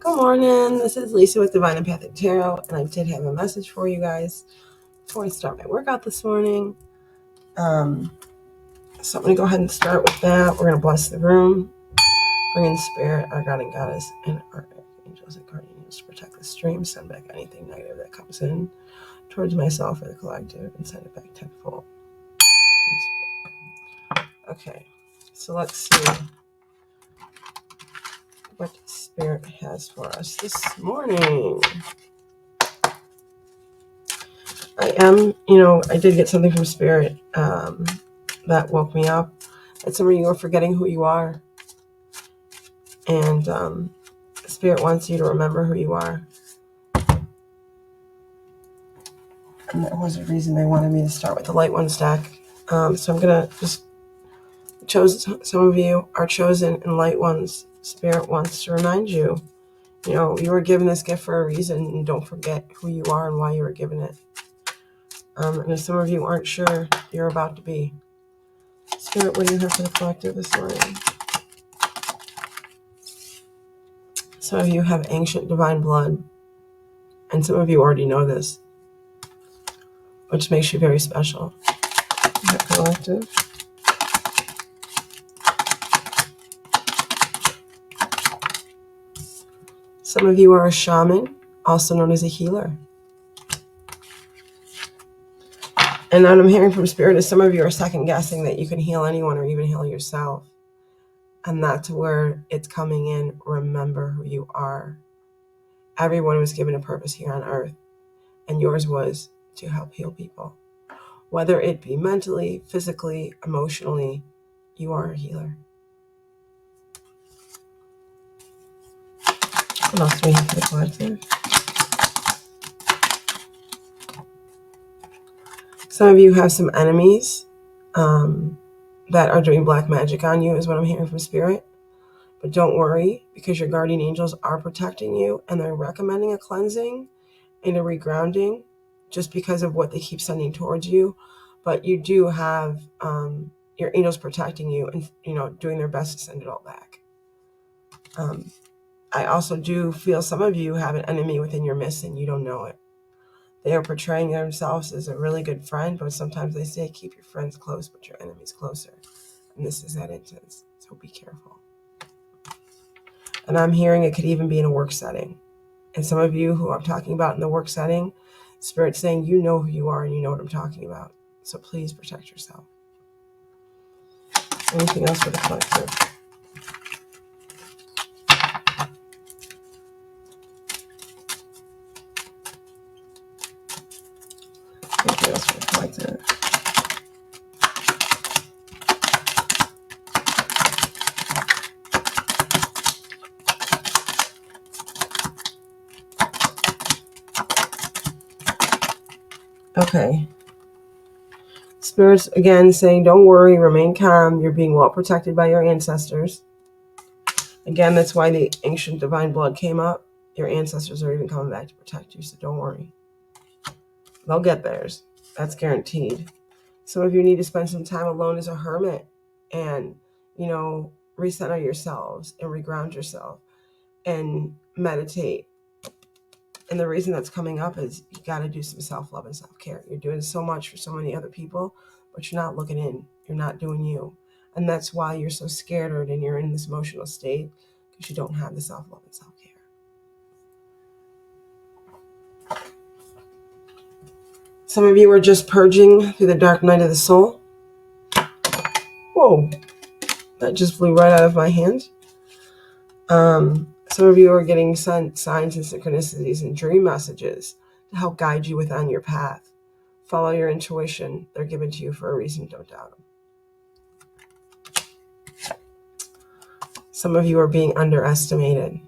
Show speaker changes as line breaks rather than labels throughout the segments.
Good morning. This is Lisa with Divine Empathic Tarot, and I did have a message for you guys before I start my workout this morning. So I'm going to go ahead and start with that. We're going to bless the room, bring in Spirit, our God and Goddess, and our angels and guardians to protect the stream, send back anything negative that comes in towards myself or the collective, and send it back tenfold. Okay, so let's see what Spirit has for us this morning. I did get something from Spirit that woke me up. That some of you are forgetting who you are. And Spirit wants you to remember who you are. And that was the reason they wanted me to start with the Light Ones deck. So I'm going to just some of you are chosen in Light Ones. Spirit wants to remind you, you were given this gift for a reason, and don't forget who you are and why you were given it. And if some of you aren't sure, you're about to be. Spirit, what do you have for the collective this morning? Some of you have ancient divine blood, and some of you already know this, which makes you very special. That collective. Some of you are a shaman, also known as a healer. And what I'm hearing from Spirit is some of you are second guessing that you can heal anyone or even heal yourself. And that's where it's coming in. Remember who you are. Everyone was given a purpose here on earth, and yours was to help heal people. Whether it be mentally, physically, emotionally, you are a healer. What else do we have for the collective? Some of you have some enemies that are doing black magic on you, is what I'm hearing from Spirit. But don't worry, because your guardian angels are protecting you, and they're recommending a cleansing and a regrounding just because of what they keep sending towards you. But you do have your angels protecting you and doing their best to send it all back. I also do feel some of you have an enemy within your midst and you don't know it. They are portraying themselves as a really good friend, but sometimes they say keep your friends close but your enemies closer. And this is that instance, so be careful. And I'm hearing it could even be in a work setting. And some of you who I'm talking about in the work setting, Spirit's saying you know who you are and you know what I'm talking about. So please protect yourself. Anything else for the collective? Anything else for the collective? Okay. Spirit's again saying, don't worry, remain calm. You're being well protected by your ancestors. Again, that's why the ancient divine blood came up. Your ancestors are even coming back to protect you, so don't worry. They'll get theirs. That's guaranteed. Some of you need to spend some time alone as a hermit and, recenter yourselves and reground yourself and meditate. And the reason that's coming up is you got to do some self-love and self-care. You're doing so much for so many other people, but you're not looking in. You're not doing you. And that's why you're so scared and you're in this emotional state, because you don't have the self-love and self-care. Some of you are just purging through the dark night of the soul. Whoa, that just flew right out of my hand. Some of you are getting sent signs and synchronicities and dream messages to help guide you on your path. Follow your intuition. They're given to you for a reason. Don't doubt them. Some of you are being underestimated,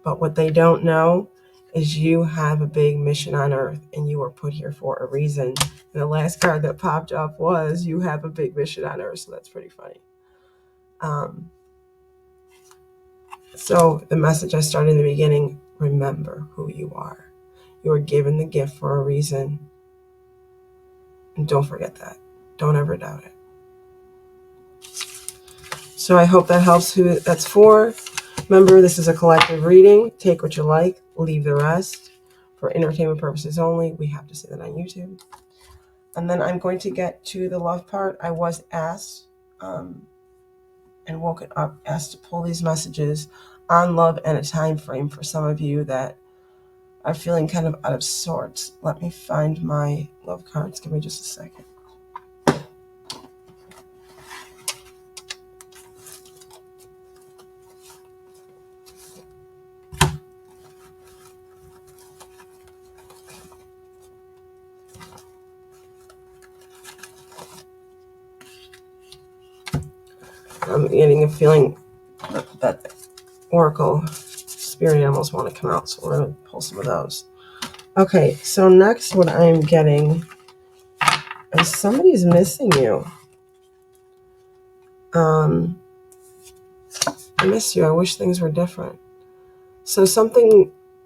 but what they don't know is you have a big mission on earth and you were put here for a reason. And the last card that popped up was you have a big mission on earth, so that's pretty funny. So the message I started in the beginning, remember who you are. You were given the gift for a reason. And don't forget that. Don't ever doubt it. So I hope that helps who that's for. Remember, this is a collective reading. Take what you like, leave the rest. For entertainment purposes only. We have to say that on YouTube. And then I'm going to get to the love part. I was asked and woken up, asked to pull these messages on love and a time frame for some of you that are feeling kind of out of sorts. Let me find my love cards. Give me just a second. I'm getting a feeling that Oracle spirit animals want to come out, so we're going to pull some of those. Okay, so next what I'm getting is somebody's missing you. I miss you. I wish things were different. So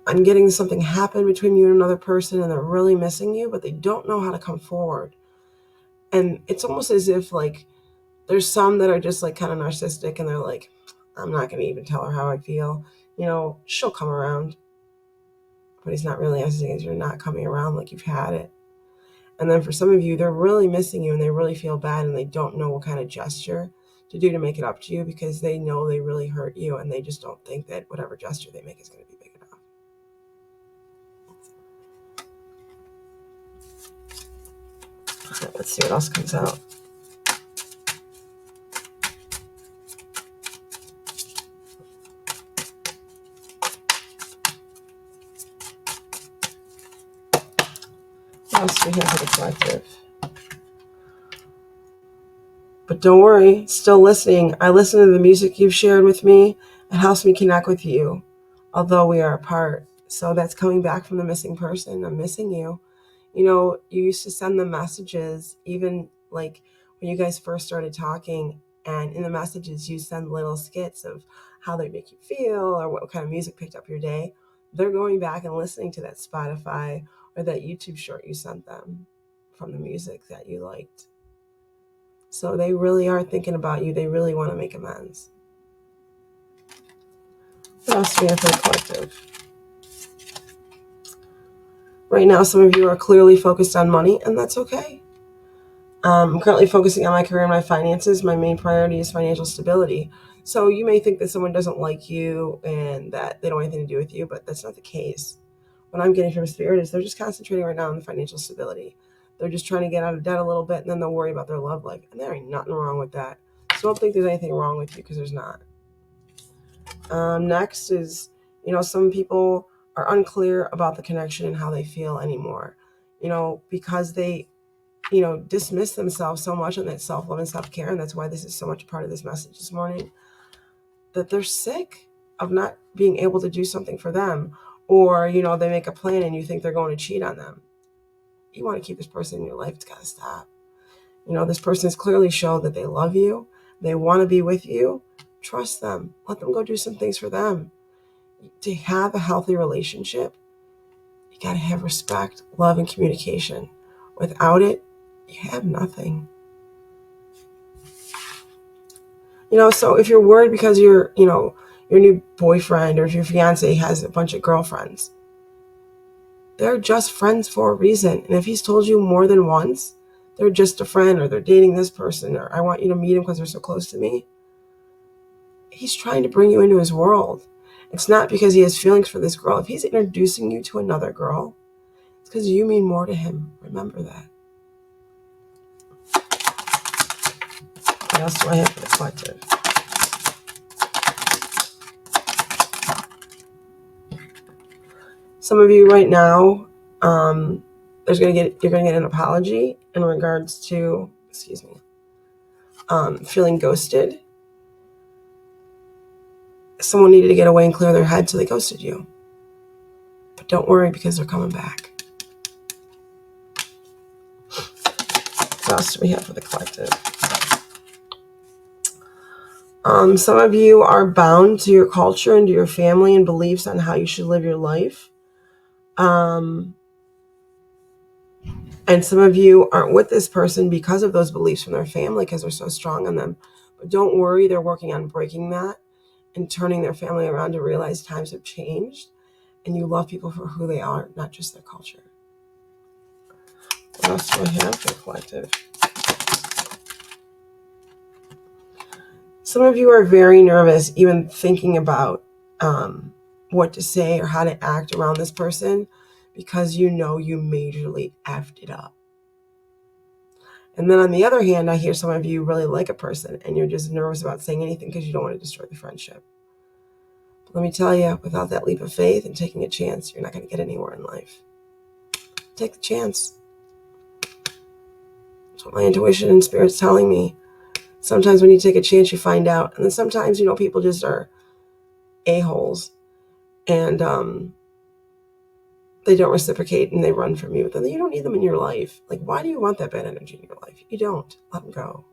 I'm getting something happen between you and another person, and they're really missing you, but they don't know how to come forward. And it's almost as if like there's some that are just like kind of narcissistic, and they're like, I'm not going to even tell her how I feel. She'll come around. But he's not really asking as you're not coming around like you've had it. And then for some of you, they're really missing you and they really feel bad and they don't know what kind of gesture to do to make it up to you because they know they really hurt you and they just don't think that whatever gesture they make is going to be big enough. All right, let's see what else comes out. What else do we have for the collective? But don't worry, still listening. I listen to the music you've shared with me. It helps me connect with you, although we are apart. So that's coming back from the missing person. I'm missing you. You used to send them messages, even like when you guys first started talking, and in the messages you send little skits of how they make you feel or what kind of music picked up your day. They're going back and listening to that Spotify or that YouTube short you sent them from the music that you liked. So they really are thinking about you. They really want to make amends. What else do we have for the collective? Right now, some of you are clearly focused on money, and that's okay. I'm currently focusing on my career and my finances. My main priority is financial stability. So you may think that someone doesn't like you and that they don't want anything to do with you, but that's not the case. What I'm getting from Spirit is they're just concentrating right now on the financial stability. They're just trying to get out of debt a little bit, and then they'll worry about their love life. And there ain't nothing wrong with that. So don't think there's anything wrong with you because there's not. Next is, some people are unclear about the connection and how they feel anymore. Because they dismiss themselves so much on that self-love and self-care, and that's why this is so much part of this message this morning, that they're sick of not being able to do something for them, or they make a plan and you think they're going to cheat on them. You want to keep this person in your life, it's got to stop. This person has clearly shown that they love you, they want to be with you. Trust them, let them go do some things for them. To have a healthy relationship, you got to have respect, love, and communication. Without it, you have nothing. So if you're worried because your new boyfriend or if your fiance has a bunch of girlfriends, they're just friends for a reason. And if he's told you more than once, they're just a friend or they're dating this person or I want you to meet him because they're so close to me, he's trying to bring you into his world. It's not because he has feelings for this girl. If he's introducing you to another girl, it's because you mean more to him. Remember that. What else do I have for the collective? Some of you right now, you're going to get an apology in regards to, feeling ghosted. Someone needed to get away and clear their head, so they ghosted you. But don't worry because they're coming back. What else do we have for the collective? Some of you are bound to your culture and to your family and beliefs on how you should live your life. And some of you aren't with this person because of those beliefs from their family because they're so strong on them. But don't worry, they're working on breaking that. and turning their family around to realize times have changed and you love people for who they are, not just their culture. What else do I have for the collective? Some of you are very nervous, even thinking about what to say or how to act around this person, because you know you majorly effed it up. And then on the other hand, I hear some of you really like a person and you're just nervous about saying anything because you don't want to destroy the friendship. But let me tell you, without that leap of faith and taking a chance, you're not going to get anywhere in life. Take the chance. That's what my intuition and spirit's telling me. Sometimes when you take a chance, you find out. And then sometimes, people just are a-holes and they don't reciprocate and they run from you. But then you don't need them in your life. Like, why do you want that bad energy in your life? You don't. Let them go.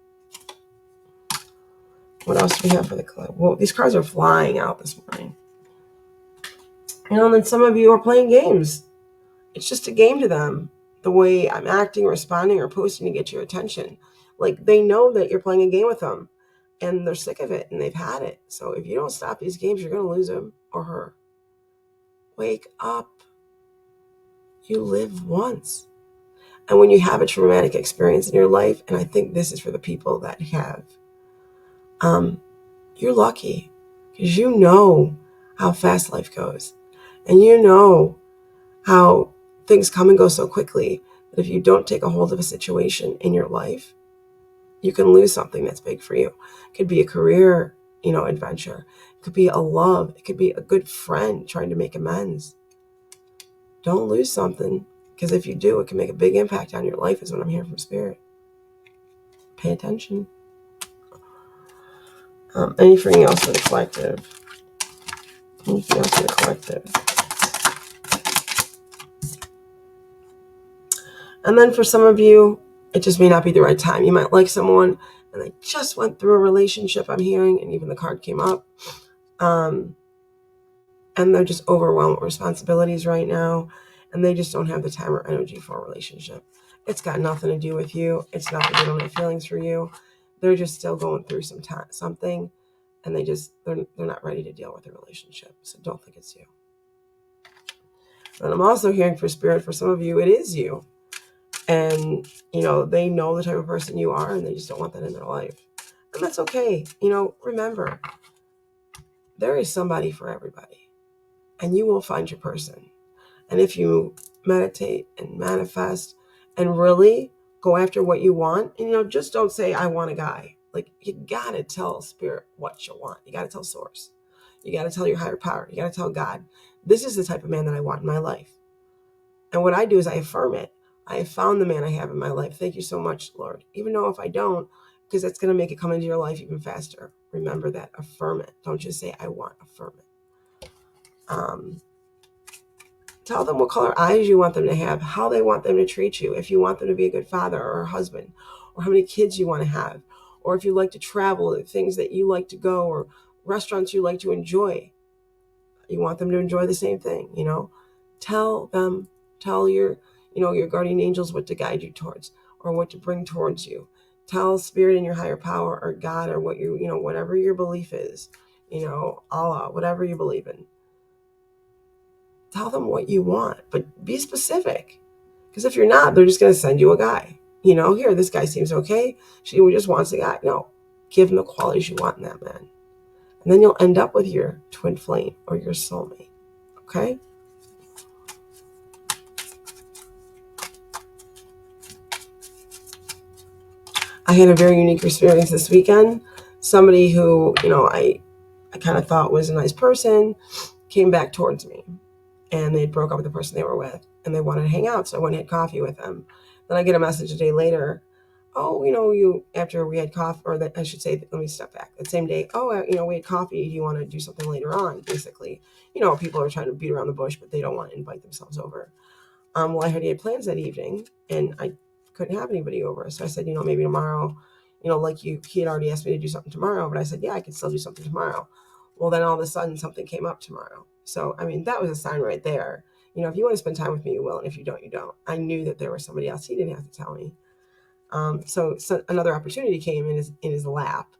What else do we have for the club? Well, these cards are flying out this morning. And then some of you are playing games. It's just a game to them. The way I'm acting, responding, or posting to get your attention. Like, they know that you're playing a game with them. And they're sick of it and they've had it. So if you don't stop these games, you're going to lose him or her. Wake up. You live once. And when you have a traumatic experience in your life, and I think this is for the people that have, you're lucky because you know how fast life goes. And you know how things come and go so quickly that if you don't take a hold of a situation in your life, you can lose something that's big for you. It could be a career, adventure. It could be a love. It could be a good friend trying to make amends. Don't lose something, because if you do, it can make a big impact on your life, is what I'm hearing from Spirit. Pay attention. Anything else for the collective? Anything else for the collective? And then for some of you, it just may not be the right time. You might like someone and they just went through a relationship, I'm hearing, and even the card came up. And they're just overwhelmed with responsibilities right now, and they just don't have the time or energy for a relationship. It's got nothing to do with you. It's not that they don't have feelings for you. They're just still going through something, and they're not ready to deal with a relationship. So don't think it's you. And I'm also hearing for Spirit, for some of you, it is you. And, they know the type of person you are, and they just don't want that in their life. And that's okay. Remember, there is somebody for everybody, and you will find your person. And if you meditate and manifest and really go after what you want, and, just don't say, I want a guy. Like, you got to tell Spirit what you want. You got to tell Source. You got to tell your higher power. You got to tell God, this is the type of man that I want in my life. And what I do is I affirm it. I have found the man I have in my life. Thank you so much, Lord. Even though if I don't, because that's going to make it come into your life even faster. Remember that. Affirm it. Don't just say, I want. Affirm it. Tell them what color eyes you want them to have, how they want them to treat you, if you want them to be a good father or a husband, or how many kids you want to have, or if you like to travel, the things that you like to go, or restaurants you like to enjoy. You want them to enjoy the same thing, Tell your guardian angels what to guide you towards or what to bring towards you. Tell Spirit and your higher power or God or what whatever your belief is, Allah, whatever you believe in. Tell them what you want, but be specific. Because if you're not, they're just going to send you a guy. Here, this guy seems okay. She just wants a guy. No, give them the qualities you want in that man. And then you'll end up with your twin flame or your soulmate. Okay? I had a very unique experience this weekend. Somebody who, I kind of thought was a nice person came back towards me. And they broke up with the person they were with. And they wanted to hang out. So I went and had coffee with them. Then I get a message a day later. Oh, after we had coffee, or that I should say, let me step back. That same day, we had coffee. Do you want to do something later on? Basically, people are trying to beat around the bush, but they don't want to invite themselves over. Well, I heard he had plans that evening, and I couldn't have anybody over. So I said, maybe tomorrow, he had already asked me to do something tomorrow, but I said, yeah, I can still do something tomorrow. Well, then all of a sudden something came up tomorrow. So, that was a sign right there. If you want to spend time with me, you will. And if you don't, you don't. I knew that there was somebody else. He didn't have to tell me. So another opportunity came in his lap.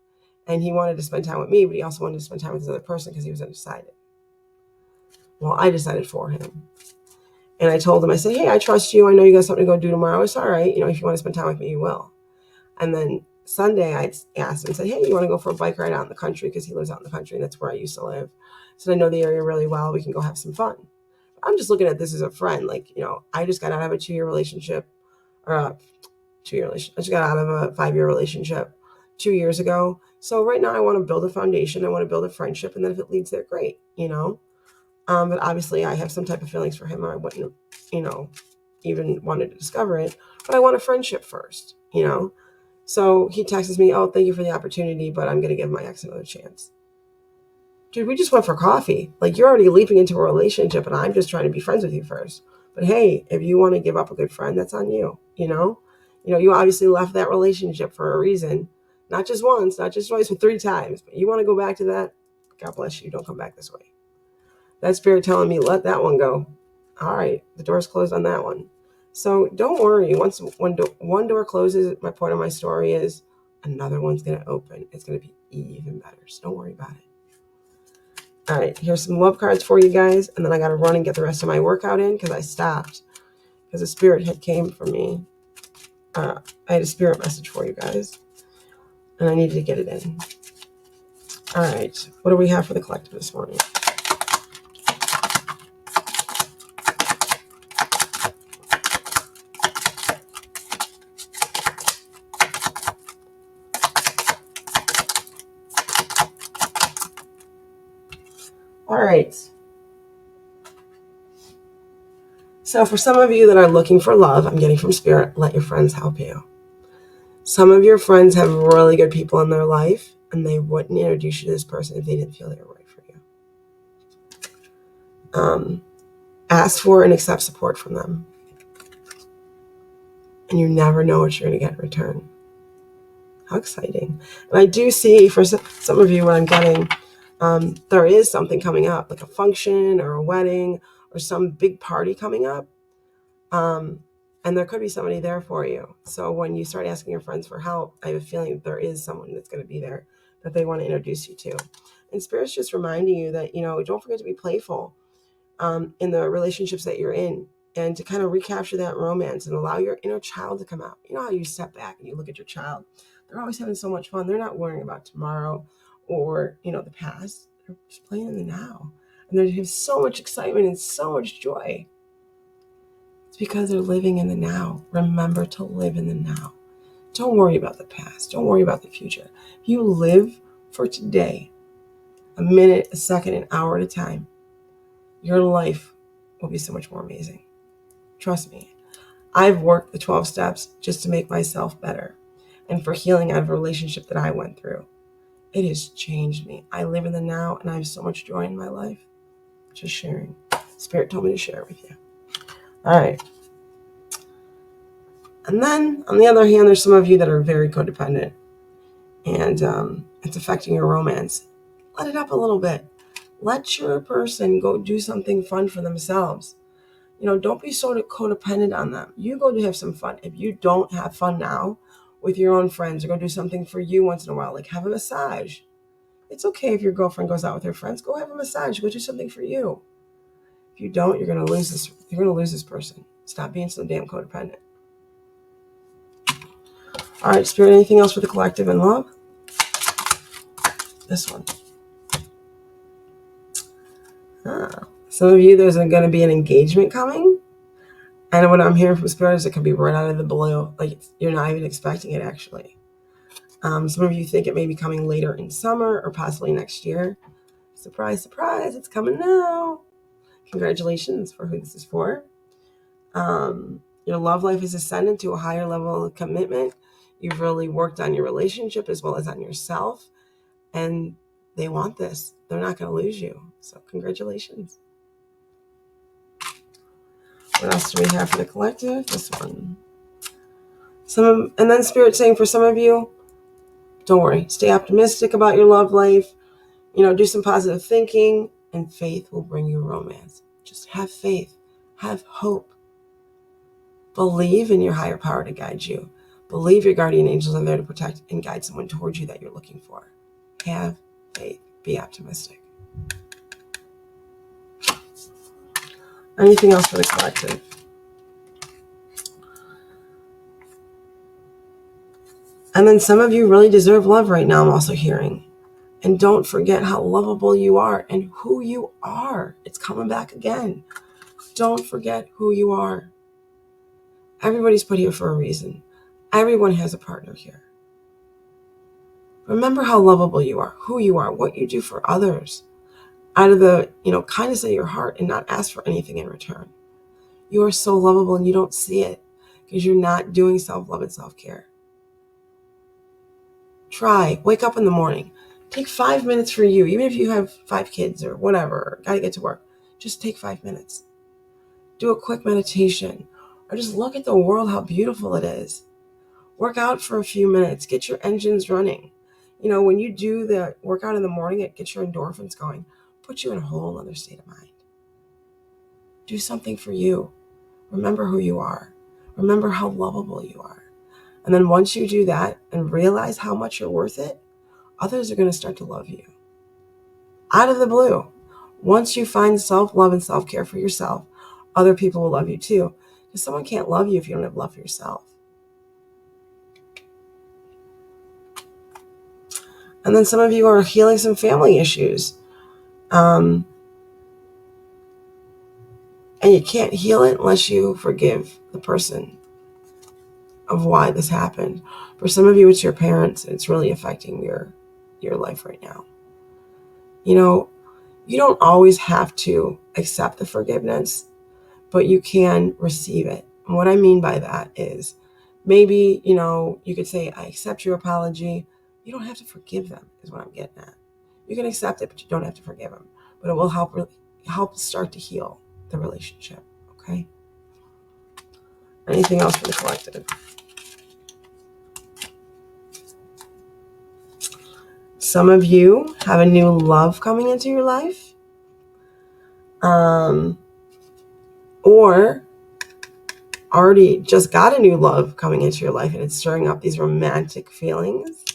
And he wanted to spend time with me, but he also wanted to spend time with this other person because he was undecided. Well, I decided for him. And I told him, I said, hey, I trust you. I know you got something to go do tomorrow. It's all right. If you want to spend time with me, you will. And then Sunday, I asked him, I said, hey, you want to go for a bike ride out in the country? Because he lives out in the country, and that's where I used to live. I said, I know the area really well. We can go have some fun. I'm just looking at this as a friend. I just got out of a 2-year relationship, or a 2-year relationship. I just got out of a 5-year relationship 2 years ago. So right now I want to build a foundation. I want to build a friendship. And then if it leads there, great, But obviously I have some type of feelings for him, or I wouldn't, even wanted to discover it. But I want a friendship first, So he texts me, oh, thank you for the opportunity, but I'm going to give my ex another chance. Dude, we just went for coffee. You're already leaping into a relationship, and I'm just trying to be friends with you first. But hey, if you want to give up a good friend, that's on you, You obviously left that relationship for a reason. Not just once, not just twice, but 3 times. But you want to go back to that? God bless you. Don't come back this way. That spirit telling me, let that one go. All right, the door's closed on that one. So don't worry. Once one door closes, my point of my story is another one's going to open. It's going to be even better. So don't worry about it. All right, here's some love cards for you guys. And then I got to run and get the rest of my workout in because I stopped because the spirit had came for me. I had a spirit message for you guys, and I needed to get it in. All right, what do we have for the collective this morning? All right. So for some of you that are looking for love, I'm getting from Spirit, let your friends help you. Some of your friends have really good people in their life, and they wouldn't introduce you to this person if they didn't feel they were right for you. Ask for and accept support from them. And you never know what you're going to get in return. How exciting. And I do see for some of you what I'm getting, there is something coming up, like a function or a wedding or some big party coming up. And there could be somebody there for you. So when you start asking your friends for help, I have a feeling that there is someone that's going to be there that they want to introduce you to. And Spirit's just reminding you that, don't forget to be playful in the relationships that you're in, and to kind of recapture that romance and allow your inner child to come out. You know how you step back and you look at your child. They're always having so much fun. They're not worrying about tomorrow or, the past. They're just playing in the now. And they have so much excitement and so much joy. It's because they're living in the now. Remember to live in the now. Don't worry about the past. Don't worry about the future. If you live for today, a minute, a second, an hour at a time, your life will be so much more amazing. Trust me. I've worked the 12 steps just to make myself better and for healing out of a relationship that I went through. It has changed me. I live in the now, and I have so much joy in my life. Just sharing. Spirit told me to share with you. All right. And then, on the other hand, there's some of you that are very codependent, and it's affecting your romance. Let it up a little bit. Let your person go do something fun for themselves. Don't be so codependent on them. You go to have some fun. If you don't have fun now with your own friends, or go do something for you once in a while, like have a massage. It's okay if your girlfriend goes out with her friends. Go have a massage. Go do something for you. If you don't, you're going to lose this. You're going to lose this person. Stop being so damn codependent. All right, Spirit, anything else for the collective and love? This one. Some of you, there's going to be an engagement coming. And what I'm hearing from Spirit is it could be right out of the blue. Like you're not even expecting it, actually. Some of you think it may be coming later in summer or possibly next year. Surprise, surprise, it's coming now. Congratulations for who this is for. Your love life is ascended to a higher level of commitment. You've really worked on your relationship as well as on yourself. And they want this. They're not going to lose you. So congratulations. What else do we have for the collective? This one. And then Spirit saying for some of you, don't worry. Stay optimistic about your love life. Do some positive thinking, and faith will bring you romance. Just have faith. Have hope. Believe in your higher power to guide you. Believe your guardian angels are there to protect and guide someone towards you that you're looking for. Have faith. Be optimistic. Anything else for the collective? And then some of you really deserve love right now, I'm also hearing. And don't forget how lovable you are and who you are. It's coming back again. Don't forget who you are. Everybody's put here for a reason. Everyone has a partner here. Remember how lovable you are, who you are, what you do for others. Out of the, kindness of your heart, and not ask for anything in return. You are so lovable and you don't see it because you're not doing self-love and self-care. Try, wake up in the morning. Take 5 minutes for you, even if you have 5 kids or whatever, got to get to work. Just take 5 minutes. Do a quick meditation or just look at the world, how beautiful it is. Work out for a few minutes, get your engines running. When you do the workout in the morning, it gets your endorphins going, puts you in a whole other state of mind. Do something for you. Remember who you are. Remember how lovable you are. And then once you do that and realize how much you're worth it, others are going to start to love you. Out of the blue. Once you find self-love and self-care for yourself, other people will love you too. Because someone can't love you if you don't have love for yourself. And then some of you are healing some family issues. And you can't heal it unless you forgive the person of why this happened. For some of you, it's your parents. It's really affecting your life right now. You don't always have to accept the forgiveness, but you can receive it. And what I mean by that is maybe, you could say, I accept your apology. You don't have to forgive them, is what I'm getting at. You can accept it, but you don't have to forgive them. But it will help start to heal the relationship, okay? Anything else for the collective? Some of you have a new love coming into your life. Or already just got a new love coming into your life and it's stirring up these romantic feelings.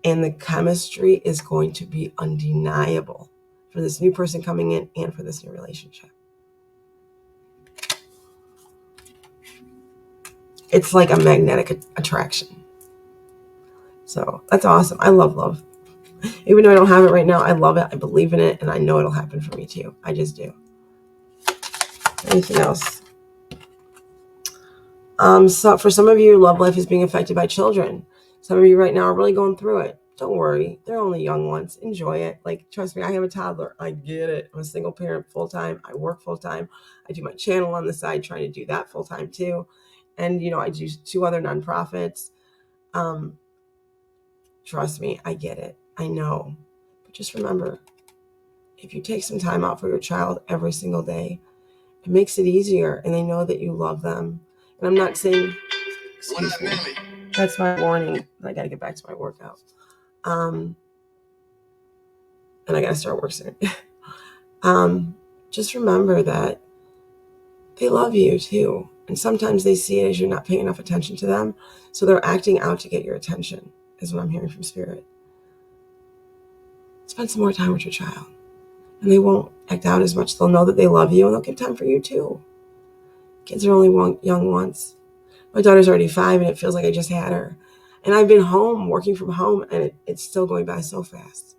And the chemistry is going to be undeniable for this new person coming in and for this new relationship. It's like a magnetic attraction. So that's awesome. I love love. Even though I don't have it right now, I love it. I believe in it. And I know it'll happen for me too. I just do. Anything else? So for some of you, love life is being affected by children. Some of you right now are really going through it. Don't worry. They're only young ones. Enjoy it. Like, trust me, I have a toddler. I get it. I'm a single parent full-time. I work full-time. I do my channel on the side, trying to do that full-time too. And, I do 2 other nonprofits. Trust me, I get it. I know. But just remember, if you take some time out for your child every single day, it makes it easier and they know that you love them. And I'm not saying, excuse me, that's my warning. I got to get back to my workout. And I got to start work soon. Just remember that they love you too. And sometimes they see it as you're not paying enough attention to them. So they're acting out to get your attention, is what I'm hearing from Spirit. Spend some more time with your child. And they won't act out as much. They'll know that they love you and they'll give time for you too. Kids are only young once. My daughter's already 5 and it feels like I just had her. And I've been home, working from home, and it's still going by so fast.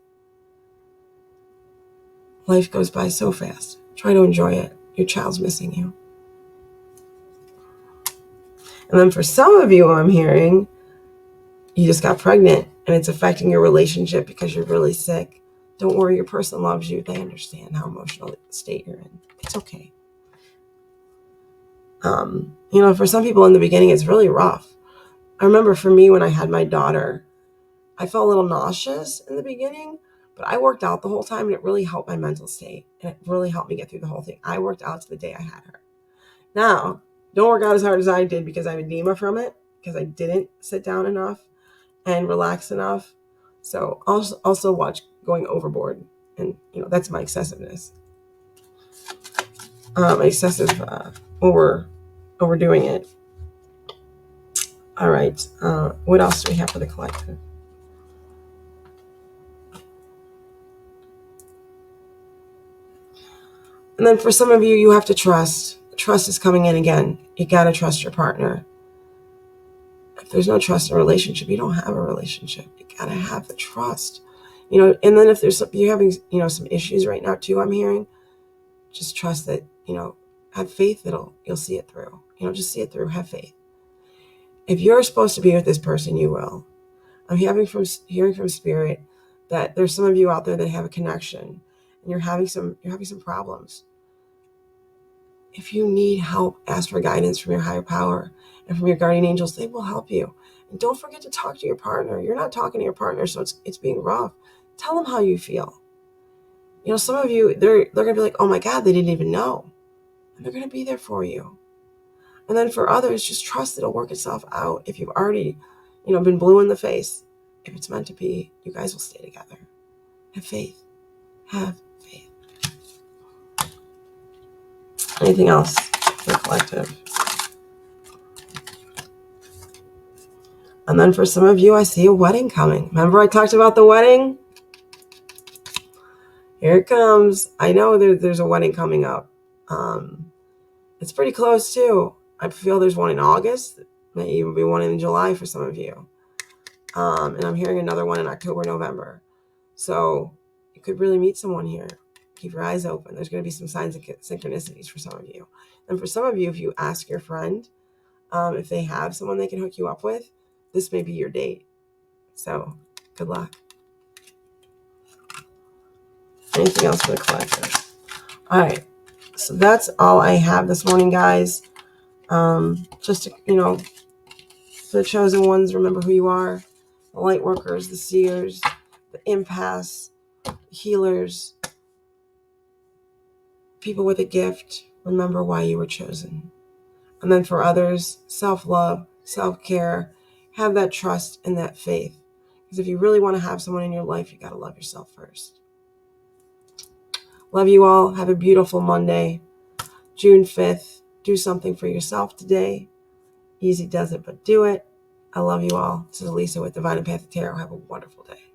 Life goes by so fast. Try to enjoy it. Your child's missing you. And then for some of you, I'm hearing, you just got pregnant and it's affecting your relationship because you're really sick. Don't worry, your person loves you. They understand how emotional state you're in. It's okay. For some people in the beginning, it's really rough. I remember for me, when I had my daughter, I felt a little nauseous in the beginning, but I worked out the whole time and it really helped my mental state. And it really helped me get through the whole thing. I worked out to the day I had her. Now, don't work out as hard as I did because I have edema from it, because I didn't sit down enough and relax enough. So also watch going overboard. And, that's my excessiveness. Overdoing it. All right. What else do we have for the collective? And then for some of you, you have to trust. Trust is coming in again. You got to trust your partner. If there's no trust in a relationship, you don't have a relationship. You got to have the trust. And then if you're having, some issues right now too, I'm hearing, just trust that, have faith that you'll see it through. Just see it through. Have faith. If you're supposed to be with this person, you will. I'm hearing from Spirit that there's some of you out there that have a connection and you're having some problems. If you need help, ask for guidance from your higher power and from your guardian angels. They will help you. And don't forget to talk to your partner. You're not talking to your partner, so it's being rough. Tell them how you feel. Some of you, they're going to be like, oh my God, they didn't even know. And they're going to be there for you. And then for others, just trust that it'll work itself out. If you've already, been blue in the face, if it's meant to be, you guys will stay together. Have faith. Have faith. Anything else for the collective? And then for some of you, I see a wedding coming. Remember I talked about the wedding? Here it comes. I know there's a wedding coming up. It's pretty close too. I feel there's one in August. May even be one in July for some of you. And I'm hearing another one in October, November. So you could really meet someone here. Keep your eyes open. There's going to be some signs of synchronicities for some of you. And for some of you, if you ask your friend if they have someone they can hook you up with, this may be your date. So good luck. Anything else for the collective? All right. So that's all I have this morning, guys. Just to, for the chosen ones, remember who you are. The light workers, the seers, the empaths, the healers, people with a gift. Remember why you were chosen. And then for others, self-love, self-care, have that trust and that faith. Because if you really want to have someone in your life, you got to love yourself first. Love you all. Have a beautiful Monday, June 5th. Do something for yourself today. Easy does it, but do it. I love you all. This is Lisa with Divine Empathic Tarot. Have a wonderful day.